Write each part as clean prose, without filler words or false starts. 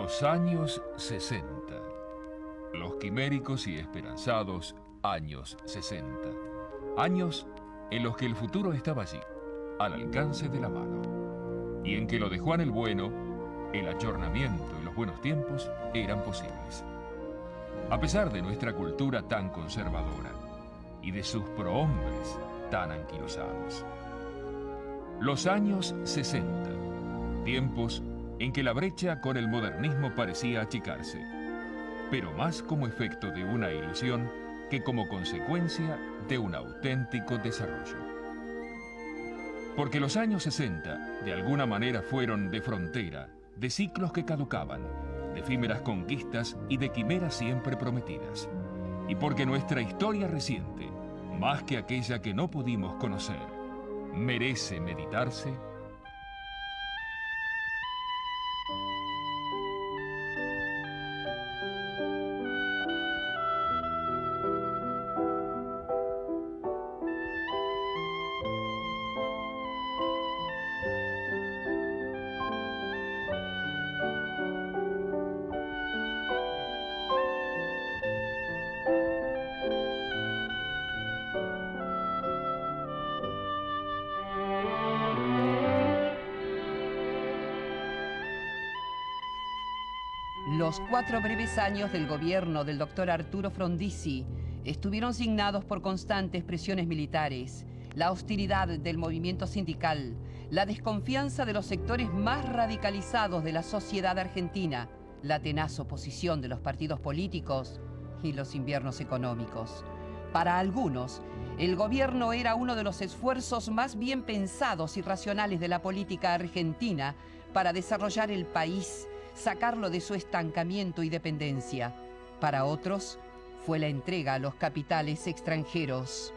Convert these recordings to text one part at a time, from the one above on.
Los años 60. Los quiméricos y esperanzados años 60. Años en los que el futuro estaba allí, al alcance de la mano. Y en que lo de Juan el Bueno, el ayornamiento y los buenos tiempos eran posibles. A pesar de nuestra cultura tan conservadora y de sus prohombres tan anquilosados. Los años 60. Tiempos en que la brecha con el modernismo parecía achicarse, pero más como efecto de una ilusión que como consecuencia de un auténtico desarrollo. Porque los años 60 de alguna manera fueron de frontera, de ciclos que caducaban, de efímeras conquistas y de quimeras siempre prometidas. Y porque nuestra historia reciente, más que aquella que no pudimos conocer, merece meditarse. Los 4 breves años del gobierno del doctor Arturo Frondizi estuvieron signados por constantes presiones militares, la hostilidad del movimiento sindical, la desconfianza de los sectores más radicalizados de la sociedad argentina, la tenaz oposición de los partidos políticos y los inviernos económicos. Para algunos, el gobierno era uno de los esfuerzos más bien pensados y racionales de la política argentina para desarrollar el país, sacarlo de su estancamiento y dependencia. Para otros, fue la entrega a los capitales extranjeros.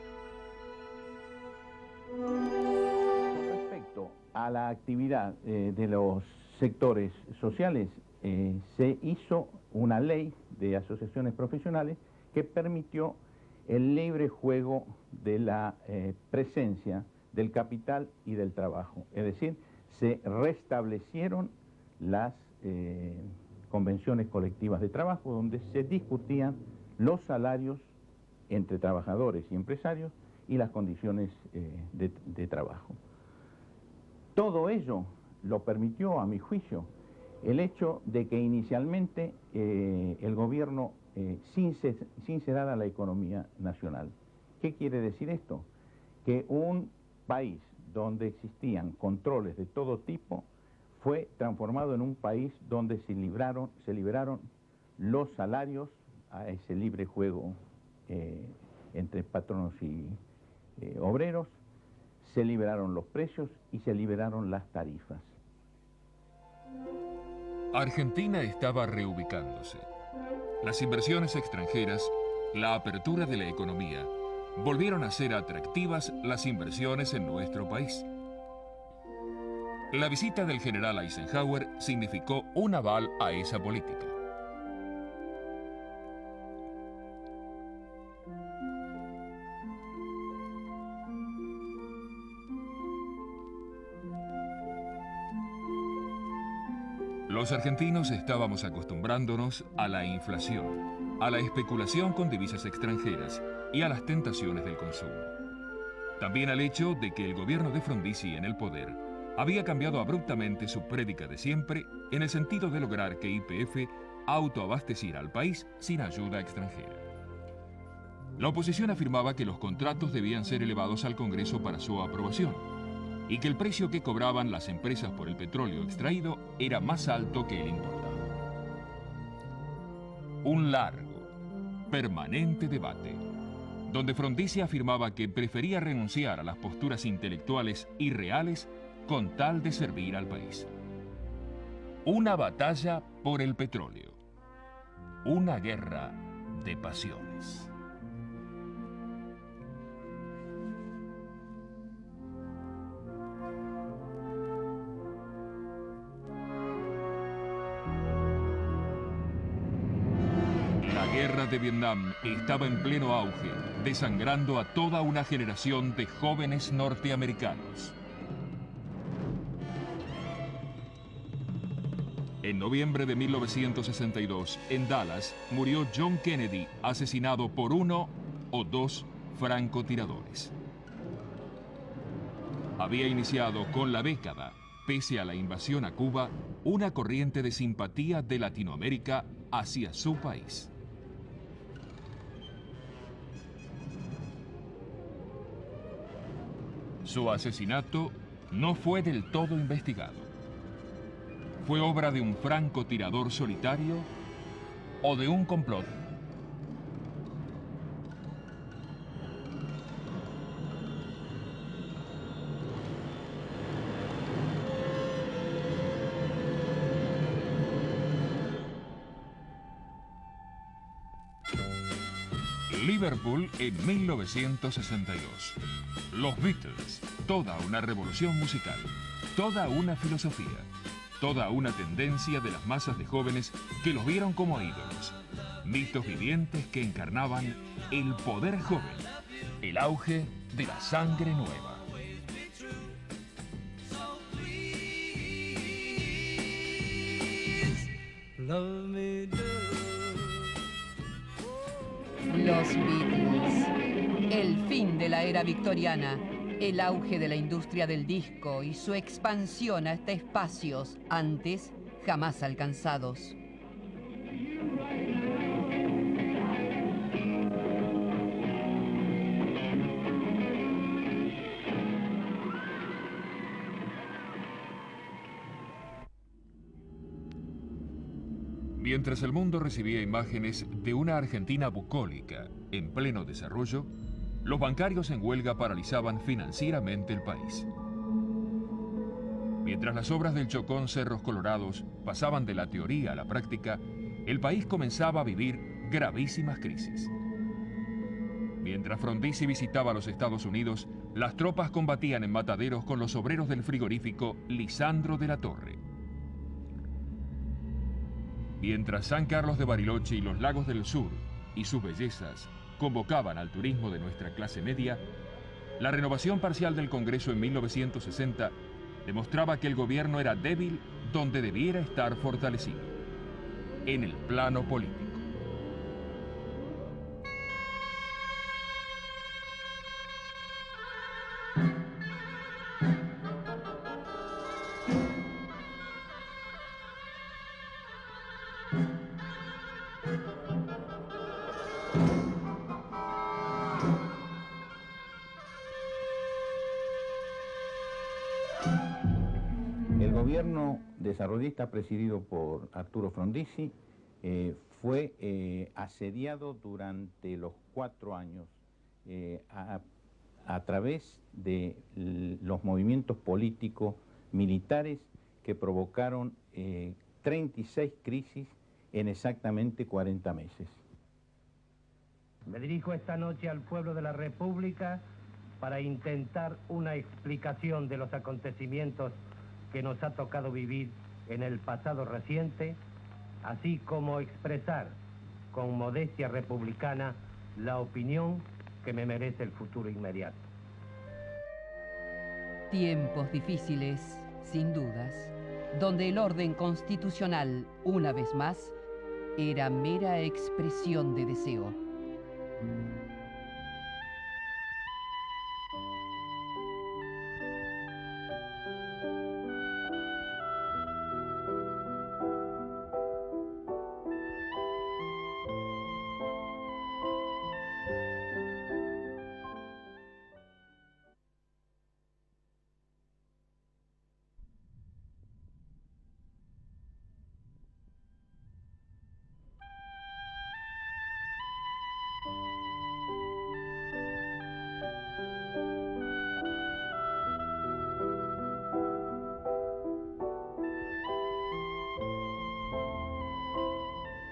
Con respecto a la actividad de los sectores sociales, se hizo una ley de asociaciones profesionales que permitió el libre juego de la presencia del capital y del trabajo. Es decir, se restablecieron las convenciones colectivas de trabajo donde se discutían los salarios entre trabajadores y empresarios y las condiciones de trabajo. Todo ello lo permitió, a mi juicio, el hecho de que inicialmente el gobierno sincerara la economía nacional. ¿Qué quiere decir esto? Que un país donde existían controles de todo tipo fue transformado en un país donde se liberaron los salarios a ese libre juego entre patronos y obreros, se liberaron los precios y se liberaron las tarifas. Argentina estaba reubicándose. Las inversiones extranjeras, la apertura de la economía, volvieron a ser atractivas las inversiones en nuestro país. La visita del general Eisenhower significó un aval a esa política. Los argentinos estábamos acostumbrándonos a la inflación, a la especulación con divisas extranjeras y a las tentaciones del consumo. También al hecho de que el gobierno de Frondizi en el poder había cambiado abruptamente su prédica de siempre en el sentido de lograr que YPF autoabasteciera al país sin ayuda extranjera. La oposición afirmaba que los contratos debían ser elevados al Congreso para su aprobación y que el precio que cobraban las empresas por el petróleo extraído era más alto que el importado. Un largo, permanente debate, donde Frondizi afirmaba que prefería renunciar a las posturas intelectuales y reales con tal de servir al país. Una batalla por el petróleo. Una guerra de pasiones. La guerra de Vietnam estaba en pleno auge, desangrando a toda una generación de jóvenes norteamericanos. En noviembre de 1962, en Dallas, murió John Kennedy, asesinado por uno o dos francotiradores. Había iniciado con la década, pese a la invasión a Cuba, una corriente de simpatía de Latinoamérica hacia su país. Su asesinato no fue del todo investigado. ¿Fue obra de un francotirador solitario o de un complot? Liverpool en 1962. Los Beatles, toda una revolución musical, toda una filosofía, toda una tendencia de las masas de jóvenes que los vieron como ídolos, mitos vivientes que encarnaban el poder joven, el auge de la sangre nueva. Los Beatles. El fin de la era victoriana, el auge de la industria del disco y su expansión hasta espacios antes jamás alcanzados. Mientras el mundo recibía imágenes de una Argentina bucólica en pleno desarrollo, los bancarios en huelga paralizaban financieramente el país. Mientras las obras del Chocón Cerros Colorados pasaban de la teoría a la práctica, el país comenzaba a vivir gravísimas crisis. Mientras Frondizi visitaba los Estados Unidos, las tropas combatían en mataderos con los obreros del frigorífico Lisandro de la Torre. Mientras San Carlos de Bariloche y los Lagos del Sur y sus bellezas convocaban al turismo de nuestra clase media, la renovación parcial del Congreso en 1960 demostraba que el gobierno era débil donde debiera estar fortalecido, en el plano político. El gobierno desarrollista presidido por Arturo Frondizi fue asediado durante los 4 años a través de los movimientos políticos militares que provocaron 36 crisis en exactamente 40 meses. Me dirijo esta noche al pueblo de la República para intentar una explicación de los acontecimientos que nos ha tocado vivir en el pasado reciente, así como expresar con modestia republicana la opinión que me merece el futuro inmediato. Tiempos difíciles, sin dudas, donde el orden constitucional, una vez más, era mera expresión de deseo.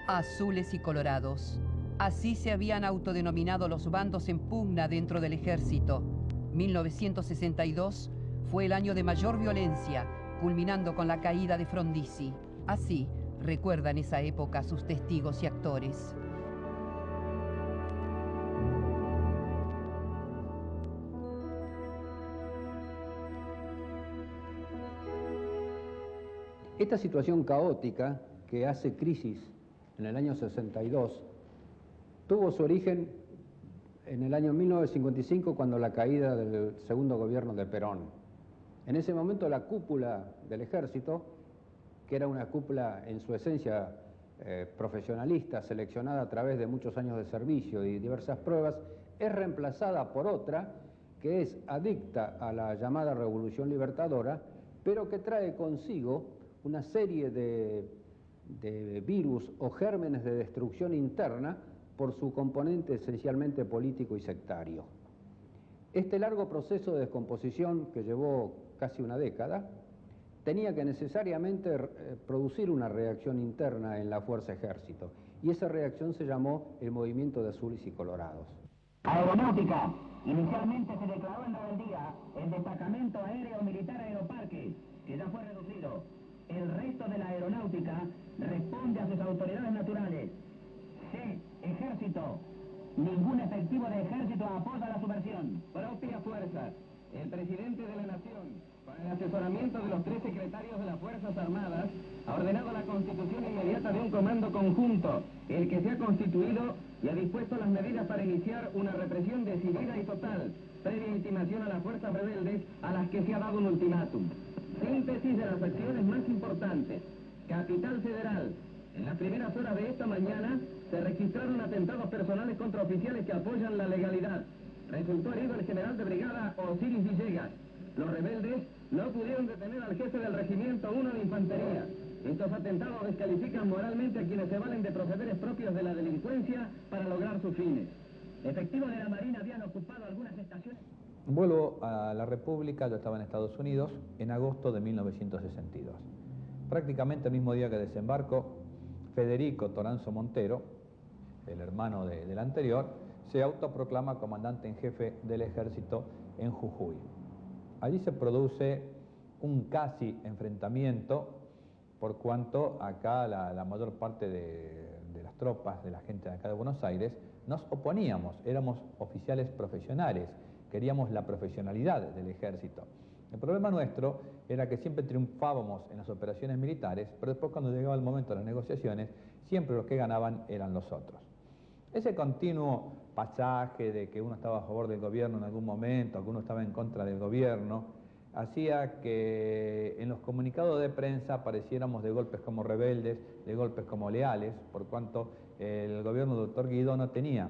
Azules y colorados. Así se habían autodenominado los bandos en pugna dentro del ejército. 1962 fue el año de mayor violencia, culminando con la caída de Frondizi. Así recuerdan esa época sus testigos y actores. Esta situación caótica que hace crisis en el año 62 tuvo su origen en el año 1955, cuando la caída del segundo gobierno de Perón. En ese momento la cúpula del ejército, que era una cúpula en su esencia profesionalista, seleccionada a través de muchos años de servicio y diversas pruebas, es reemplazada por otra que es adicta a la llamada Revolución Libertadora, pero que trae consigo una serie de virus o gérmenes de destrucción interna por su componente esencialmente político y sectario. Este largo proceso de descomposición, que llevó casi una década, tenía que necesariamente producir una reacción interna en la fuerza ejército, y esa reacción se llamó el movimiento de azules y colorados. Aeronáutica. Inicialmente se declaró en rebeldía el destacamento aéreo militar Aeroparque, que ya fue reducido. El resto de la aeronáutica responde a sus autoridades naturales. C. Ejército. Ningún efectivo de ejército apoya la subversión. Propia fuerza. El presidente de la nación, con el asesoramiento de los 3 secretarios de las Fuerzas Armadas, ha ordenado la constitución inmediata de un comando conjunto, el que se ha constituido y ha dispuesto las medidas para iniciar una represión decidida y total, previa intimación a las fuerzas rebeldes a las que se ha dado un ultimátum. Síntesis de las acciones más importantes. Capital Federal. En las primeras horas de esta mañana se registraron atentados personales contra oficiales que apoyan la legalidad. Resultó herido el general de brigada Osiris Villegas. Los rebeldes no pudieron detener al jefe del regimiento 1 de infantería. Estos atentados descalifican moralmente a quienes se valen de procederes propios de la delincuencia para lograr sus fines. Efectivos de la Marina habían ocupado algunas estaciones. Vuelvo a la República, yo estaba en Estados Unidos, en agosto de 1962. Prácticamente el mismo día que desembarco, Federico Toranzo Montero, el hermano del anterior, se autoproclama comandante en jefe del ejército en Jujuy. Allí se produce un casi enfrentamiento, por cuanto acá la mayor parte de las tropas, de la gente de acá de Buenos Aires, nos oponíamos, éramos oficiales profesionales, queríamos la profesionalidad del ejército. El problema nuestro era que siempre triunfábamos en las operaciones militares, pero después cuando llegaba el momento de las negociaciones, siempre los que ganaban eran los otros. Ese continuo pasaje de que uno estaba a favor del gobierno en algún momento, que uno estaba en contra del gobierno, hacía que en los comunicados de prensa apareciéramos de golpes como rebeldes, de golpes como leales, por cuanto el gobierno del doctor Guido no tenía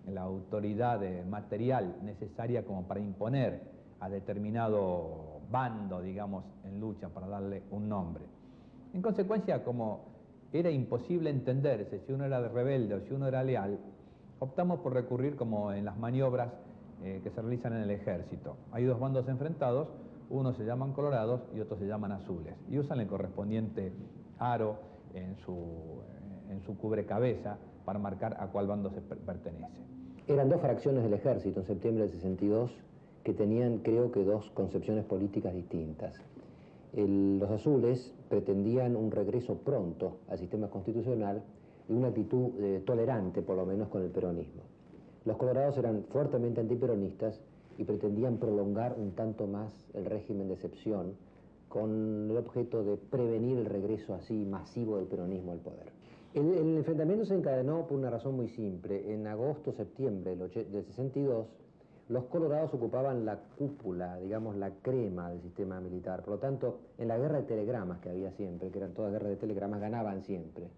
la autoridad material necesaria como para imponer a determinado bando, digamos, en lucha, para darle un nombre. En consecuencia, como era imposible entenderse si uno era rebelde o si uno era leal, optamos por recurrir como en las maniobras que se realizan en el ejército. Hay 2 bandos enfrentados, unos se llaman colorados y otros se llaman azules, y usan el correspondiente aro en su cubrecabeza para marcar a cuál bando se pertenece. Eran 2 fracciones del ejército en septiembre del 62 que tenían, creo que, 2 concepciones políticas distintas. Los azules pretendían un regreso pronto al sistema constitucional y una actitud tolerante, por lo menos, con el peronismo. Los colorados eran fuertemente antiperonistas y pretendían prolongar un tanto más el régimen de excepción con el objeto de prevenir el regreso así masivo del peronismo al poder. El enfrentamiento se encadenó por una razón muy simple. En agosto-septiembre del 62, los colorados ocupaban la cúpula, digamos, la crema del sistema militar. Por lo tanto, en la guerra de telegramas que había siempre, que eran todas guerras de telegramas, ganaban siempre.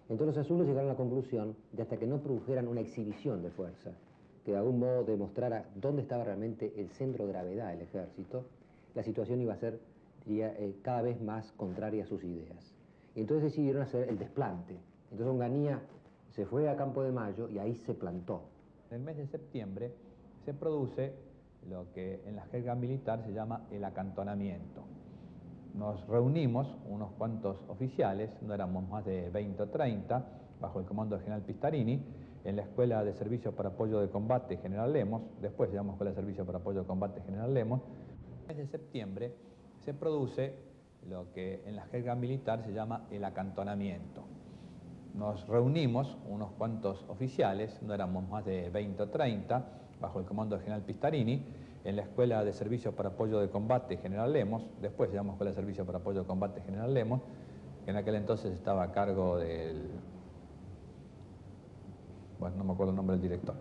Entonces los azules llegaron a la conclusión de, hasta que no produjeran una exhibición de fuerza, que de algún modo demostrara dónde estaba realmente el centro de gravedad del ejército, la situación iba a ser, diría, cada vez más contraria a sus ideas. Y entonces decidieron hacer el desplante. Entonces Onganía se fue a Campo de Mayo y ahí se plantó. En el mes de septiembre se produce lo que en la jerga militar se llama el acantonamiento. Nos reunimos unos cuantos oficiales, no éramos más de 20 o 30, bajo el comando del general Pistarini, en la Escuela de Servicio para Apoyo de Combate General Lemos, después se llama Escuela de Servicio para Apoyo de Combate General Lemos. En el mes de septiembre se produce lo que en la jerga militar se llama el acantonamiento. Nos reunimos unos cuantos oficiales, no éramos más de 20 o 30, bajo el comando del general Pistarini, en la Escuela de Servicios para Apoyo de Combate General Lemos, después se llamó Escuela de Servicios para Apoyo de Combate General Lemos, que en aquel entonces estaba a cargo del... bueno, no me acuerdo el nombre del director.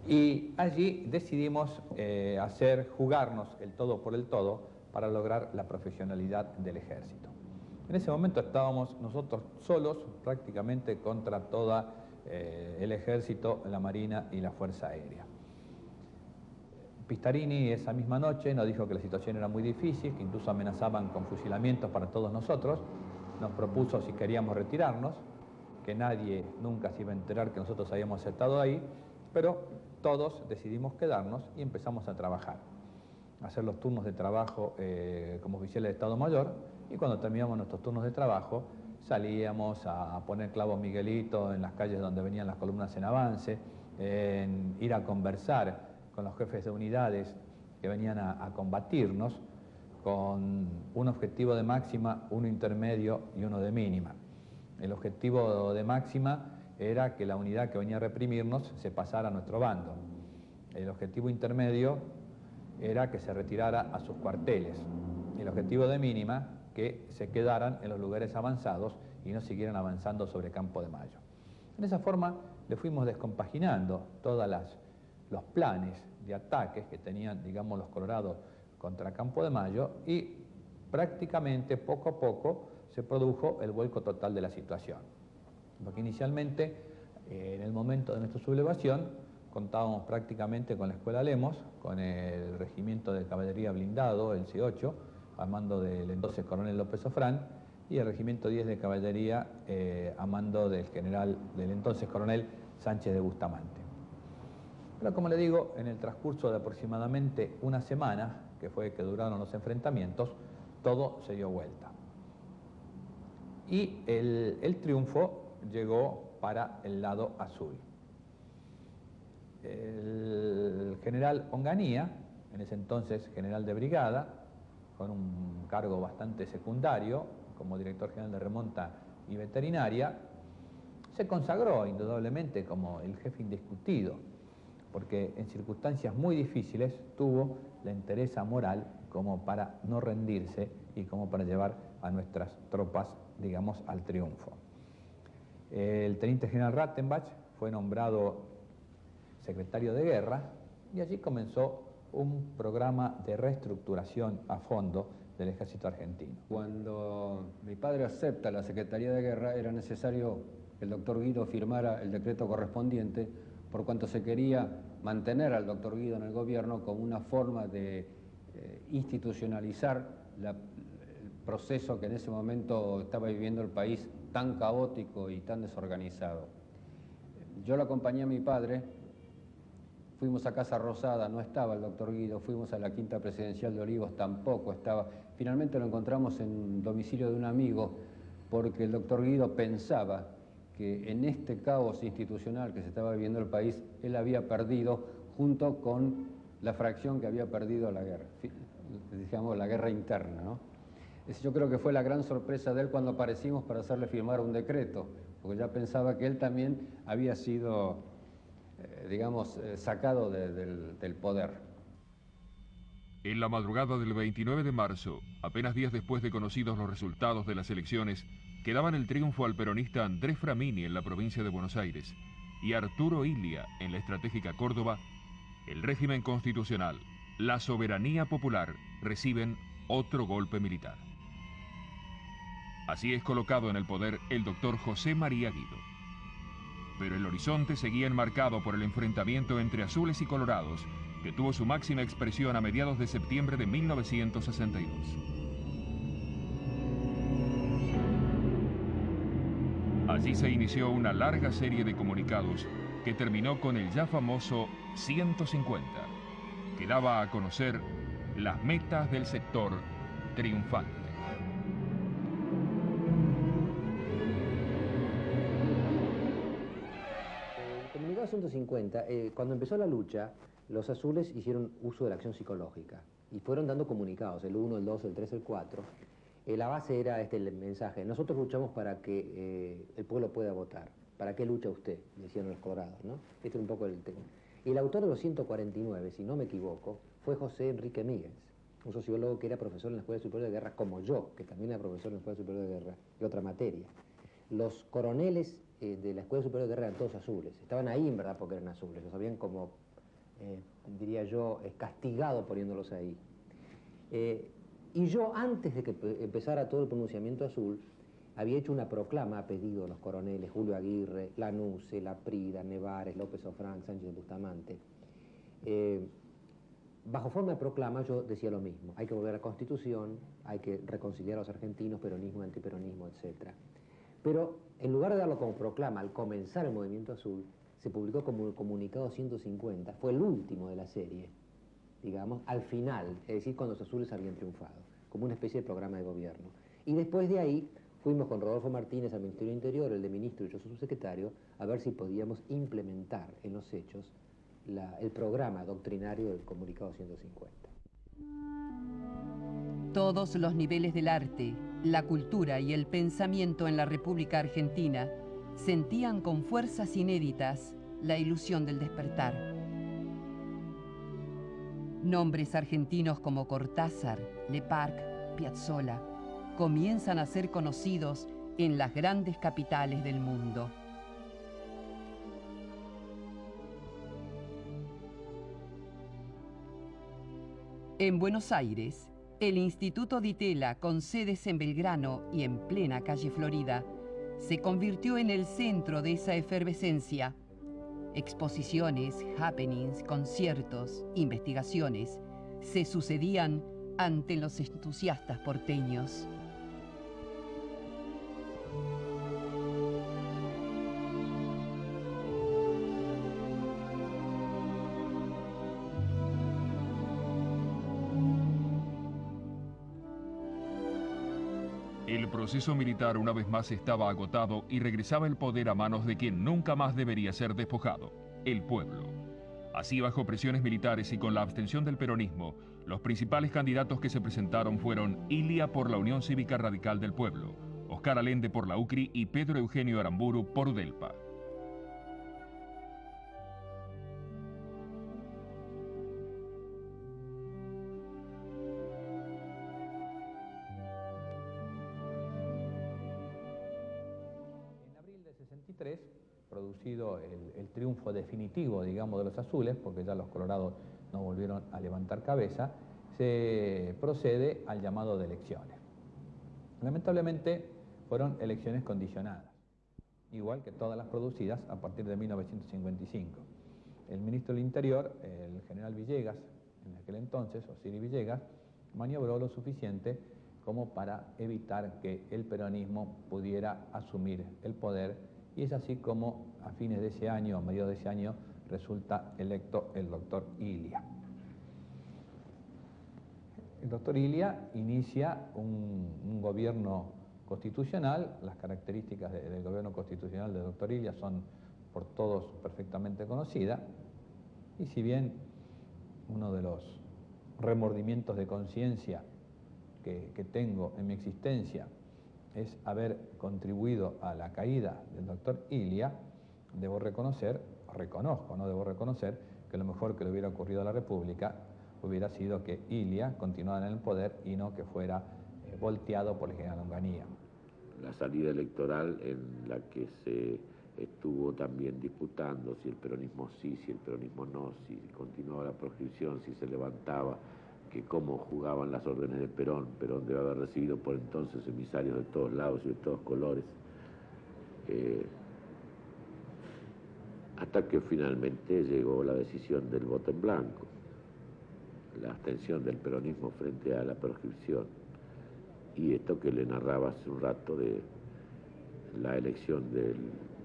Y allí decidimos jugarnos el todo por el todo para lograr la profesionalidad del ejército. En ese momento estábamos nosotros solos prácticamente contra todo el ejército, la marina y la fuerza aérea. Pistarini esa misma noche nos dijo que la situación era muy difícil, que incluso amenazaban con fusilamientos para todos nosotros, nos propuso si queríamos retirarnos, que nadie nunca se iba a enterar que nosotros habíamos estado ahí, pero todos decidimos quedarnos y empezamos a trabajar, a hacer los turnos de trabajo como oficiales de Estado Mayor, y cuando terminamos nuestros turnos de trabajo salíamos a poner clavos Miguelito en las calles donde venían las columnas en avance, en ir a conversar con los jefes de unidades que venían a combatirnos, con un objetivo de máxima, uno intermedio y uno de mínima. El objetivo de máxima era que la unidad que venía a reprimirnos se pasara a nuestro bando. El objetivo intermedio era que se retirara a sus cuarteles. El objetivo de mínima, que se quedaran en los lugares avanzados y no siguieran avanzando sobre Campo de Mayo. En esa forma le fuimos descompaginando todos los planes de ataques que tenían, digamos, los colorados contra Campo de Mayo, y prácticamente poco a poco se produjo el vuelco total de la situación. Porque inicialmente, en el momento de nuestra sublevación, contábamos prácticamente con la Escuela Lemos, con el Regimiento de Caballería Blindado, el C8, a mando del entonces coronel López Ofrán, y el Regimiento 10 de Caballería a mando del entonces coronel Sánchez de Bustamante. Pero como le digo, en el transcurso de aproximadamente una semana, que fue que duraron los enfrentamientos, todo se dio vuelta. Y el triunfo llegó para el lado azul. El general Onganía, en ese entonces general de brigada, con un cargo bastante secundario, como director general de remonta y veterinaria, se consagró indudablemente como el jefe indiscutido, porque en circunstancias muy difíciles tuvo la entereza moral como para no rendirse y como para llevar a nuestras tropas, digamos, al triunfo. El teniente general Rattenbach fue nombrado secretario de guerra y allí comenzó un programa de reestructuración a fondo del ejército argentino. Cuando mi padre acepta la Secretaría de Guerra, era necesario que el doctor Guido firmara el decreto correspondiente, por cuanto se quería mantener al doctor Guido en el gobierno como una forma de institucionalizar el proceso que en ese momento estaba viviendo el país, tan caótico y tan desorganizado. Yo lo acompañé a mi padre, fuimos a Casa Rosada, no estaba el doctor Guido, fuimos a la Quinta Presidencial de Olivos, tampoco estaba. Finalmente lo encontramos en domicilio de un amigo, porque el doctor Guido pensaba que en este caos institucional que se estaba viviendo el país, él había perdido, junto con la fracción que había perdido la guerra, digamos la guerra interna, ¿no? Yo creo que fue la gran sorpresa de él cuando aparecimos para hacerle firmar un decreto, porque ya pensaba que él también había sido, digamos, sacado del poder. En la madrugada del 29 de marzo, apenas días después de conocidos los resultados de las elecciones, que daban el triunfo al peronista Andrés Framini en la provincia de Buenos Aires y Arturo Illia en la estratégica Córdoba, el régimen constitucional, la soberanía popular reciben otro golpe militar. Así es colocado en el poder el doctor José María Guido. Pero el horizonte seguía enmarcado por el enfrentamiento entre azules y colorados, que tuvo su máxima expresión a mediados de septiembre de 1962. Allí se inició una larga serie de comunicados que terminó con el ya famoso 150, que daba a conocer las metas del sector triunfante. El comunicado 150, cuando empezó la lucha, los azules hicieron uso de la acción psicológica y fueron dando comunicados, el 1, el 2, el 3, el 4. La base era el mensaje: nosotros luchamos para que el pueblo pueda votar. ¿Para qué lucha usted?, decían los colorados, ¿no? Este era un poco el tema. El autor de los 149, si no me equivoco, fue José Enrique Míguez, un sociólogo que era profesor en la Escuela Superior de Guerra, como yo, que también era profesor en la Escuela Superior de Guerra, de otra materia. Los coroneles de la Escuela Superior de Guerra eran todos azules. Estaban ahí, en verdad, porque eran azules. Los habían como, diría yo, castigado poniéndolos ahí. Y yo, antes de que empezara todo el pronunciamiento azul, había hecho una proclama a pedido de los coroneles Julio Aguirre, Lanusse, Laprida, Nevares, López Ofrán, Sánchez de Bustamante. Bajo forma de proclama yo decía lo mismo: hay que volver a la Constitución, hay que reconciliar a los argentinos, peronismo, antiperonismo, etc. Pero en lugar de darlo como proclama al comenzar el movimiento azul, se publicó como el comunicado 150, fue el último de la serie, digamos, al final, es decir, cuando los azules habían triunfado, como una especie de programa de gobierno. Y después de ahí fuimos con Rodolfo Martínez al Ministerio del Interior, el de ministro y yo subsecretario, a ver si podíamos implementar en los hechos el programa doctrinario del comunicado 150. Todos los niveles del arte, la cultura y el pensamiento en la República Argentina sentían con fuerzas inéditas la ilusión del despertar. Nombres argentinos como Cortázar, Leparc, Piazzolla comienzan a ser conocidos en las grandes capitales del mundo. En Buenos Aires, el Instituto Di Tella, con sedes en Belgrano y en plena calle Florida, se convirtió en el centro de esa efervescencia. Exposiciones, happenings, conciertos, investigaciones se sucedían ante los entusiastas porteños. El proceso militar una vez más estaba agotado y regresaba el poder a manos de quien nunca más debería ser despojado: el pueblo. Así, bajo presiones militares y con la abstención del peronismo, los principales candidatos que se presentaron fueron Ilia por la Unión Cívica Radical del Pueblo, Oscar Allende por la UCRI y Pedro Eugenio Aramburu por UDELPA. Producido el triunfo definitivo, digamos, de los azules, porque ya los colorados no volvieron a levantar cabeza, se procede al llamado de elecciones. Lamentablemente fueron elecciones condicionadas, igual que todas las producidas a partir de 1955. El ministro del Interior, el general Villegas, en aquel entonces, Osiris Villegas, maniobró lo suficiente como para evitar que el peronismo pudiera asumir el poder. Y es así como a fines de ese año, a mediados de ese año, resulta electo el doctor Ilia. El doctor Ilia inicia un gobierno constitucional. Las características del gobierno constitucional del doctor Ilia son por todos perfectamente conocidas. Y si bien uno de los remordimientos de conciencia que tengo en mi existencia es haber contribuido a la caída del doctor Ilia, debo reconocer, debo reconocer que lo mejor que le hubiera ocurrido a la República hubiera sido que Ilia continuara en el poder y no que fuera volteado por el general Onganía. La salida electoral en la que se estuvo también disputando si el peronismo sí, si el peronismo no, si continuaba la proscripción, si se levantaba, que cómo jugaban las órdenes de Perón. Perón debe haber recibido por entonces emisarios de todos lados y de todos colores, hasta que finalmente llegó la decisión del voto en blanco, la abstención del peronismo frente a la proscripción, y esto que le narraba hace un rato de la elección del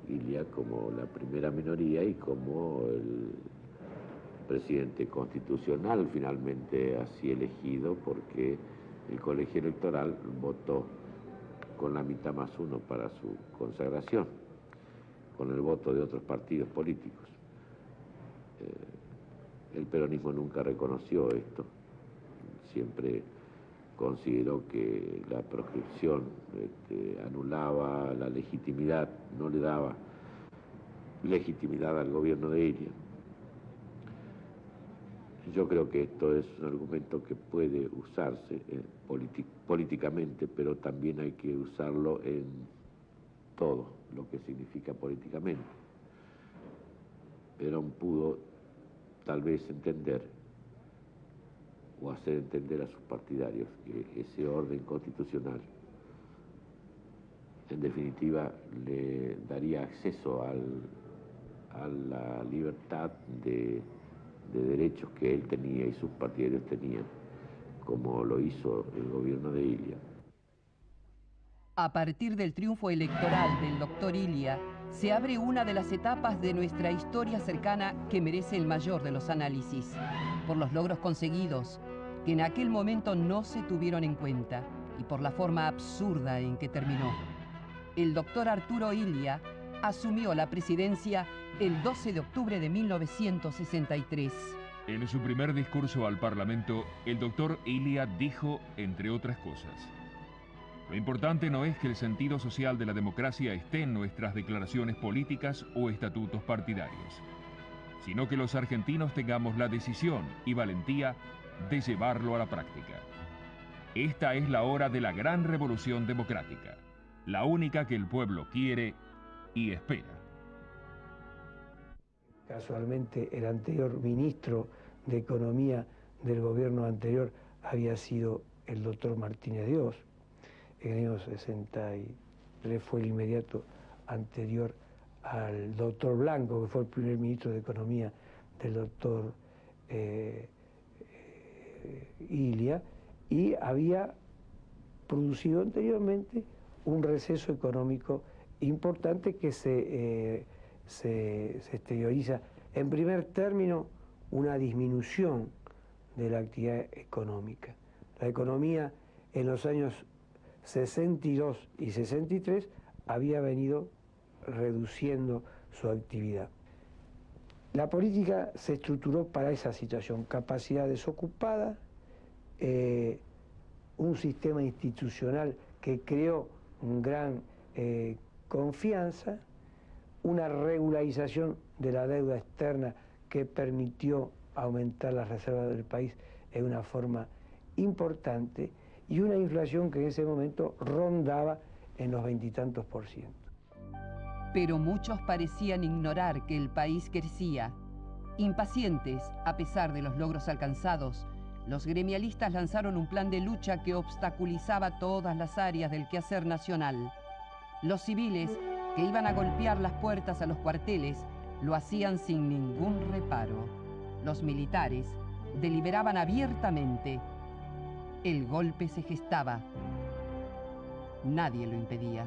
Ilia como la primera minoría y como el presidente constitucional finalmente así elegido, porque el colegio electoral votó con la mitad más uno para su consagración, con el voto de otros partidos políticos. El peronismo nunca reconoció esto, siempre consideró que la proscripción anulaba la legitimidad, no le daba legitimidad al gobierno de Ilia. Yo creo que esto es un argumento que puede usarse políticamente, pero también hay que usarlo en todo lo que significa políticamente. Perón pudo tal vez entender o hacer entender a sus partidarios que ese orden constitucional en definitiva le daría acceso a la libertad de derechos que él tenía y sus partidarios tenían, como lo hizo el gobierno de Ilia. A partir del triunfo electoral del doctor Ilia, se abre una de las etapas de nuestra historia cercana que merece el mayor de los análisis, por los logros conseguidos, que en aquel momento no se tuvieron en cuenta, y por la forma absurda en que terminó. El doctor Arturo Ilia asumió la presidencia el 12 de octubre de 1963. En su primer discurso al Parlamento, el doctor Ilia dijo, entre otras cosas: lo importante no es que el sentido social de la democracia esté en nuestras declaraciones políticas o estatutos partidarios, sino que los argentinos tengamos la decisión y valentía de llevarlo a la práctica. Esta es la hora de la gran revolución democrática, la única que el pueblo quiere y espera. Casualmente, el anterior ministro de Economía del gobierno anterior había sido el doctor Martínez Dios. En el año 63 fue el inmediato anterior al doctor Blanco, que fue el primer ministro de Economía del doctor Ilia, y había producido anteriormente un receso económico importante que se exterioriza, en primer término, una disminución de la actividad económica. La economía en los años 62 y 63 había venido reduciendo su actividad. La política se estructuró para esa situación: capacidad desocupada, un sistema institucional que creó un gran confianza, una regularización de la deuda externa que permitió aumentar las reservas del país en una forma importante, y una inflación que en ese momento rondaba en los 20 y tantos %. Pero muchos parecían ignorar que el país crecía. Impacientes, a pesar de los logros alcanzados, los gremialistas lanzaron un plan de lucha que obstaculizaba todas las áreas del quehacer nacional. Los civiles, que iban a golpear las puertas a los cuarteles, lo hacían sin ningún reparo. Los militares deliberaban abiertamente. El golpe se gestaba. Nadie lo impedía.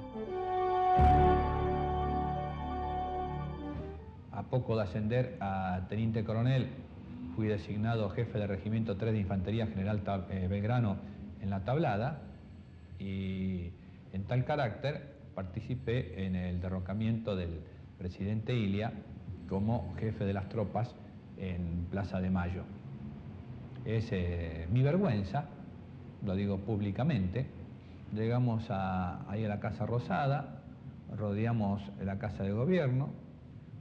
A poco de ascender a teniente coronel, fui designado jefe de Regimiento 3 de Infantería General Belgrano en La Tablada, y en tal carácter participé en el derrocamiento del presidente Ilia como jefe de las tropas en Plaza de Mayo. Es mi vergüenza, lo digo públicamente. Llegamos ahí a la Casa Rosada, rodeamos la Casa de Gobierno.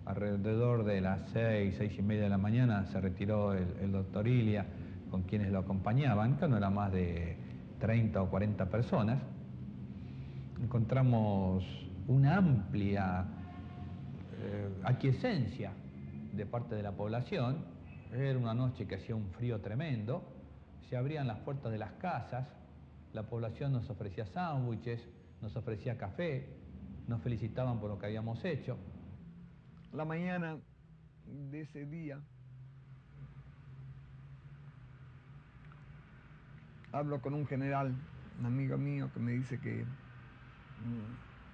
Alrededor de las 6:30 de la mañana se retiró el doctor Ilia con quienes lo acompañaban, que no era más de 30 o 40 personas. Encontramos una amplia aquiescencia de parte de la población. Era una noche que hacía un frío tremendo. Se abrían las puertas de las casas, la población nos ofrecía sándwiches, nos ofrecía café, nos felicitaban por lo que habíamos hecho. La mañana de ese día hablo con un general, un amigo mío, que me dice que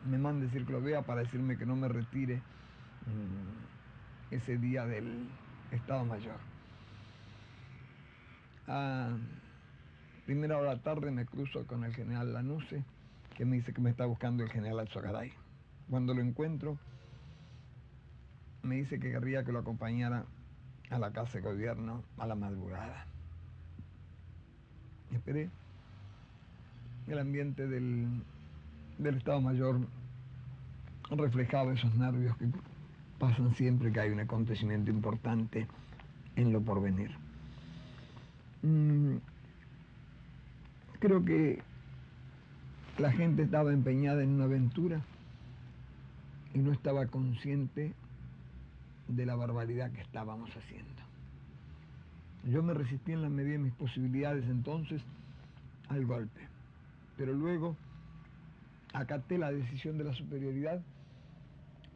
me mande ciclovía para decirme que no me retire ese día del Estado Mayor. A primera hora de la tarde me cruzo con el general Lanusse, que me dice que me está buscando el general Alzogaray. Cuando lo encuentro, me dice que querría que lo acompañara a la Casa de Gobierno a la madrugada. Esperé. El ambiente del Estado Mayor reflejaba esos nervios que pasan siempre que hay un acontecimiento importante en lo porvenir. Creo que la gente estaba empeñada en una aventura y no estaba consciente de la barbaridad que estábamos haciendo. Yo me resistí en la medida de mis posibilidades entonces al golpe, pero luego acaté la decisión de la superioridad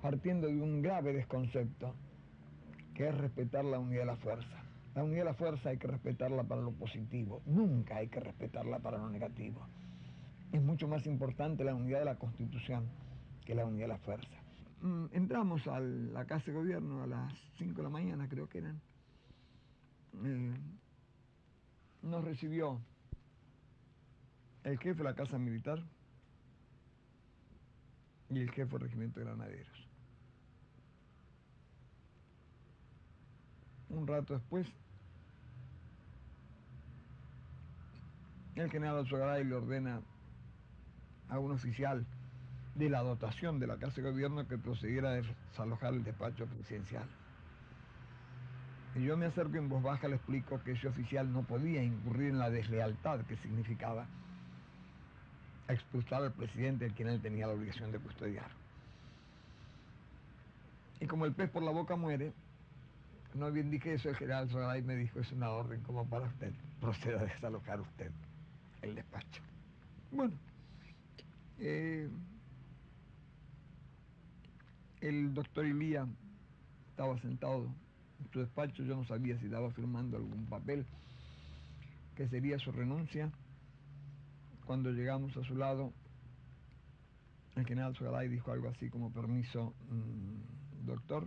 partiendo de un grave desconcepto, que es respetar la unidad de la fuerza. La unidad de la fuerza hay que respetarla para lo positivo, nunca hay que respetarla para lo negativo. Es mucho más importante la unidad de la Constitución que la unidad de la fuerza. Entramos a la Casa de Gobierno a las 5 de la mañana, creo que eran. Nos recibió el jefe de la Casa Militar y el jefe del Regimiento de Granaderos. Un rato después, el general Alzogaray le ordena a un oficial de la dotación de la Casa de Gobierno que procediera a desalojar el despacho presidencial. Y yo me acerco y en voz baja le explico que ese oficial no podía incurrir en la deslealtad que significaba expulsar al presidente a quien él tenía la obligación de custodiar. Y como el pez por la boca muere, no bien dije eso, el general Alzogaray me dijo, es una orden como para usted, proceda a desalojar usted el despacho. Bueno, el doctor Ilía estaba sentado en su despacho, yo no sabía si estaba firmando algún papel que sería su renuncia. Cuando llegamos a su lado, el general Alzogaray dijo algo así como, permiso, doctor.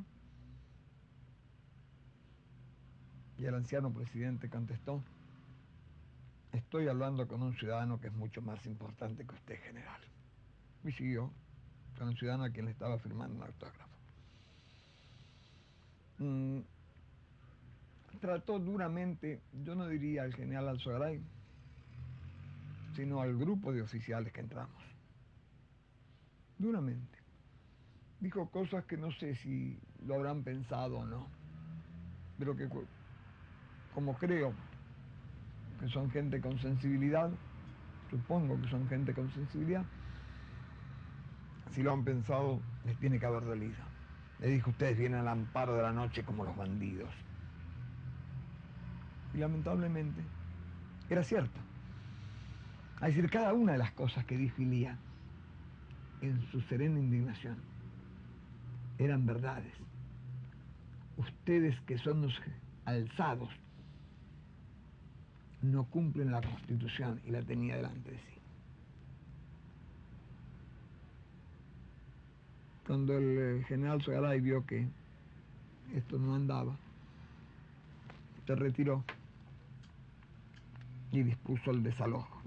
Y el anciano presidente contestó, estoy hablando con un ciudadano que es mucho más importante que usted, general. Y siguió con un ciudadano a quien le estaba firmando un autógrafo. Trató duramente, yo no diría al general Alzogaray, sino al grupo de oficiales que entramos. Duramente. Dijo cosas que no sé si lo habrán pensado o no, pero que como creo que son gente con sensibilidad, supongo que son gente con sensibilidad, si lo han pensado, les tiene que haber dolido. Le dijo, ustedes vienen al amparo de la noche como los bandidos. Y lamentablemente, era cierto. Es decir, cada una de las cosas que dijo Ilía en su serena indignación eran verdades. Ustedes que son los alzados no cumplen la Constitución, y la tenía delante de sí. Cuando el general Alzogaray vio que esto no andaba, se retiró y dispuso el desalojo.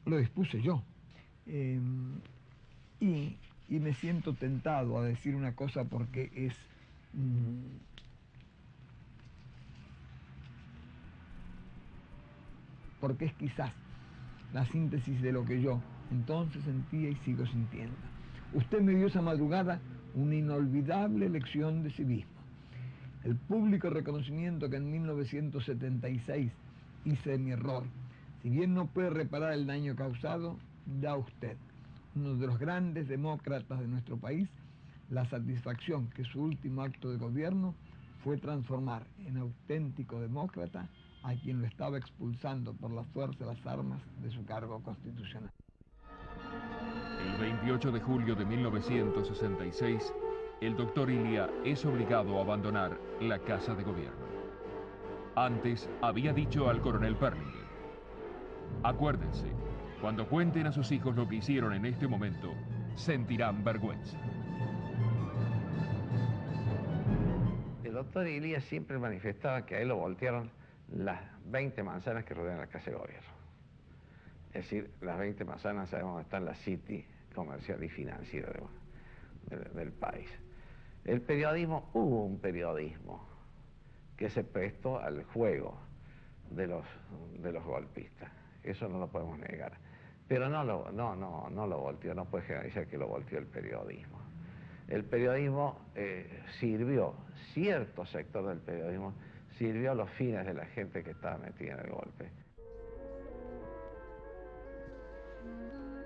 Lo dispuse yo. Y me siento tentado a decir una cosa porque es quizás la síntesis de lo que yo entonces sentía y sigo sintiendo. Usted me dio esa madrugada una inolvidable lección de civismo. El público reconocimiento que en 1976 hice de mi error, si bien no puede reparar el daño causado, da a usted, uno de los grandes demócratas de nuestro país, la satisfacción que su último acto de gobierno fue transformar en auténtico demócrata a quien lo estaba expulsando por la fuerza de las armas de su cargo constitucional. El 28 de julio de 1966, el doctor Ilía es obligado a abandonar la Casa de Gobierno. Antes había dicho al coronel Perlinger, acuérdense, cuando cuenten a sus hijos lo que hicieron en este momento, sentirán vergüenza. El doctor Ilía siempre manifestaba que a él lo voltearon las 20 manzanas que rodean la Casa de Gobierno. Es decir, las 20 manzanas sabemos dónde está la City comercial y financiera del país. El periodismo, hubo un periodismo que se prestó al juego de los golpistas. Eso no lo podemos negar. Pero no lo volteó, no puede generalizar que lo volteó el periodismo. el periodismo sirvió, cierto sector del periodismo sirvió a los fines de la gente que estaba metida en el golpe.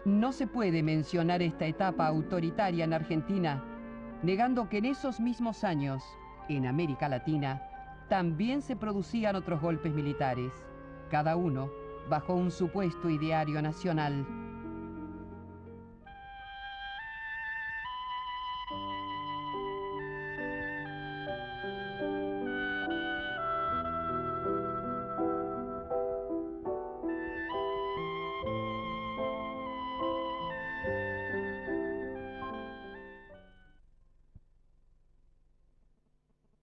No se puede mencionar esta etapa autoritaria en Argentina, negando que en esos mismos años, en América Latina, también se producían otros golpes militares, cada uno bajo un supuesto ideario nacional.